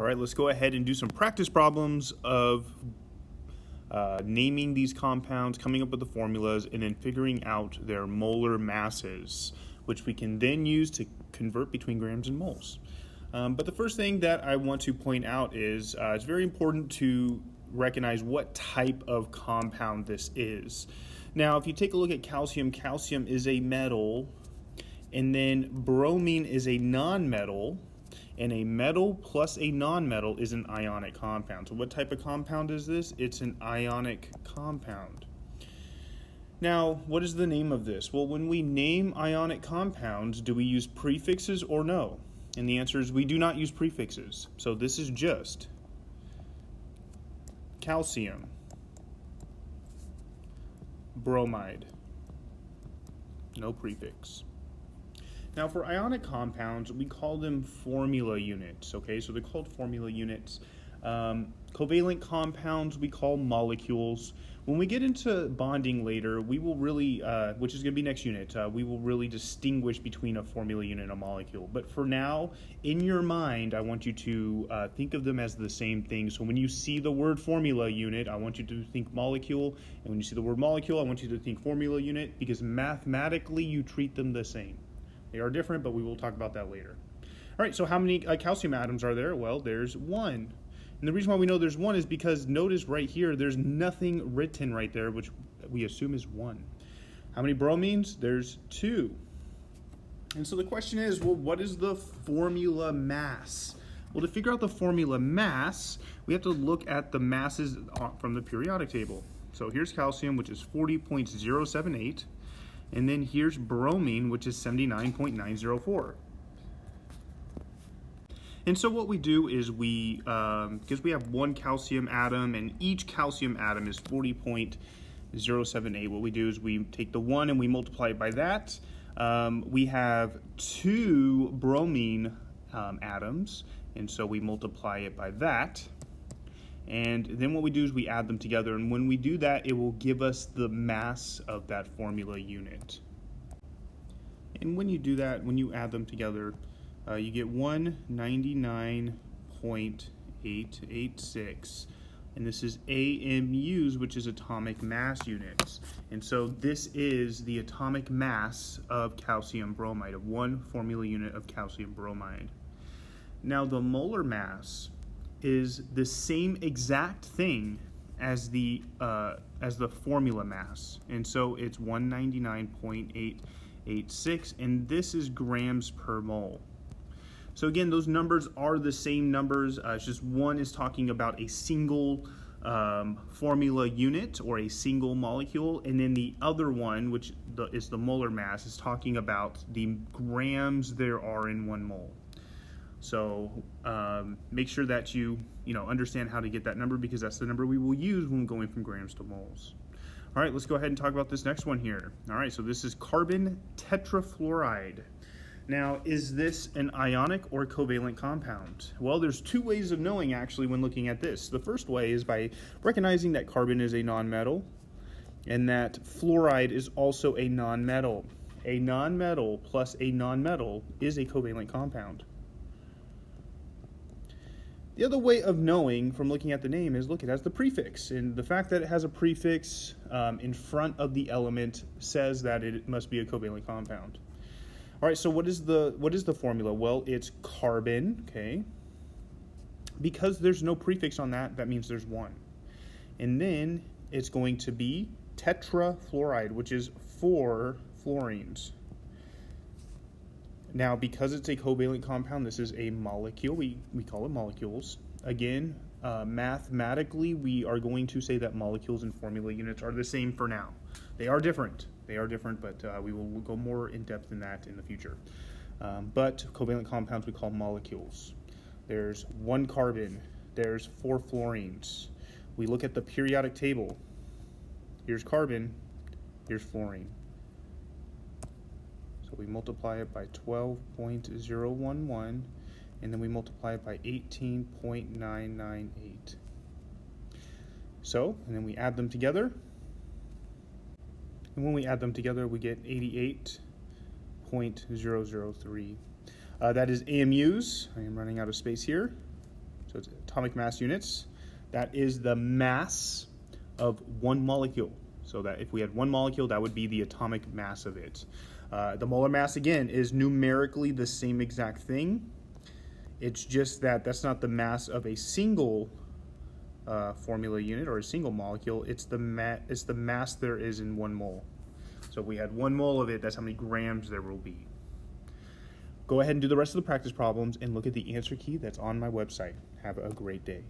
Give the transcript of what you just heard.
All right, let's go ahead and do some practice problems of naming these compounds, coming up with the formulas, and then figuring out their molar masses, which we can then use to convert between grams and moles. But the first thing that I want to point out is it's very important to recognize what type of compound this is. Now, if you take a look at calcium, calcium is a metal, and then bromine is a nonmetal, and a metal plus a nonmetal is an ionic compound. So what type of compound is this? It's an ionic compound. Now, what is the name of this? Well, when we name ionic compounds, do we use prefixes or no? And the answer is we do not use prefixes. So this is just calcium bromide, no prefix. Now for ionic compounds, we call them formula units, okay? So they're called formula units. Covalent compounds we call molecules. When we get into bonding later, we will really, which is going to be next unit, we will really distinguish between a formula unit and a molecule. But for now, in your mind, I want you to think of them as the same thing. So when you see the word formula unit, I want you to think molecule. And when you see the word molecule, I want you to think formula unit, because mathematically you treat them the same. They are different, but we will talk about that later. All right, so how many calcium atoms are there? Well, there's one. And the reason why we know there's one is because notice right here, there's nothing written right there, which we assume is one. How many bromines? There's two. And so the question is, well, what is the formula mass? Well, to figure out the formula mass, we have to look at the masses from the periodic table. So here's calcium, which is 40.078. And then here's bromine, which is 79.904. And so what we do is we, because we have one calcium atom and each calcium atom is 40.078, what we do is we take the 1 and we multiply it by that. We have two bromine atoms, and so we multiply it by that. And then what we do is we add them together, and when we do that, it will give us the mass of that formula unit. And when you do that, when you add them together, you get 199.886, and this is AMUs, which is atomic mass units. And so this is the atomic mass of calcium bromide, of one formula unit of calcium bromide. Now the molar mass is the same exact thing as the formula mass, and so it's 199.886, and this is grams per mole. So again, those numbers are the same numbers. It's just one is talking about a single formula unit or a single molecule, and then the other one, which is the molar mass, is talking about the grams there are in 1 mole. So make sure that you understand how to get that number, because that's the number we will use when going from grams to moles. All right, let's go ahead and talk about this next one here. All right, so this is carbon tetrafluoride. Now, is this an ionic or covalent compound? Well, there's two ways of knowing actually when looking at this. The first way is by recognizing that carbon is a nonmetal and that fluoride is also a nonmetal. A nonmetal plus a nonmetal is a covalent compound. The other way of knowing from looking at the name is, look, it has the prefix, and the fact that it has a prefix in front of the element says that it must be a covalent compound. All right, so what is the formula? Well, it's carbon, okay? Because there's no prefix on that, that means there's one. And then it's going to be tetrafluoride, which is 4 fluorines. Now, because it's a covalent compound, this is a molecule. We call it molecules. Again, mathematically, we are going to say that molecules and formula units are the same for now. They are different. They are different, but we will go more in depth in that in the future. But covalent compounds we call molecules. There's 1 carbon. There's 4 fluorines. We look at the periodic table. Here's carbon. Here's fluorine. So we multiply it by 12.011, and then we multiply it by 18.998. So, and then we add them together. And when we add them together, we get 88.003. That is AMUs. I am running out of space here. So it's atomic mass units. That is the mass of one molecule. So that if we had one molecule, that would be the atomic mass of it. The molar mass, again, is numerically the same exact thing. It's just that that's not the mass of a single formula unit or a single molecule. It's the mass there is in 1 mole. So if we had 1 mole of it, that's how many grams there will be. Go ahead and do the rest of the practice problems and look at the answer key that's on my website. Have a great day.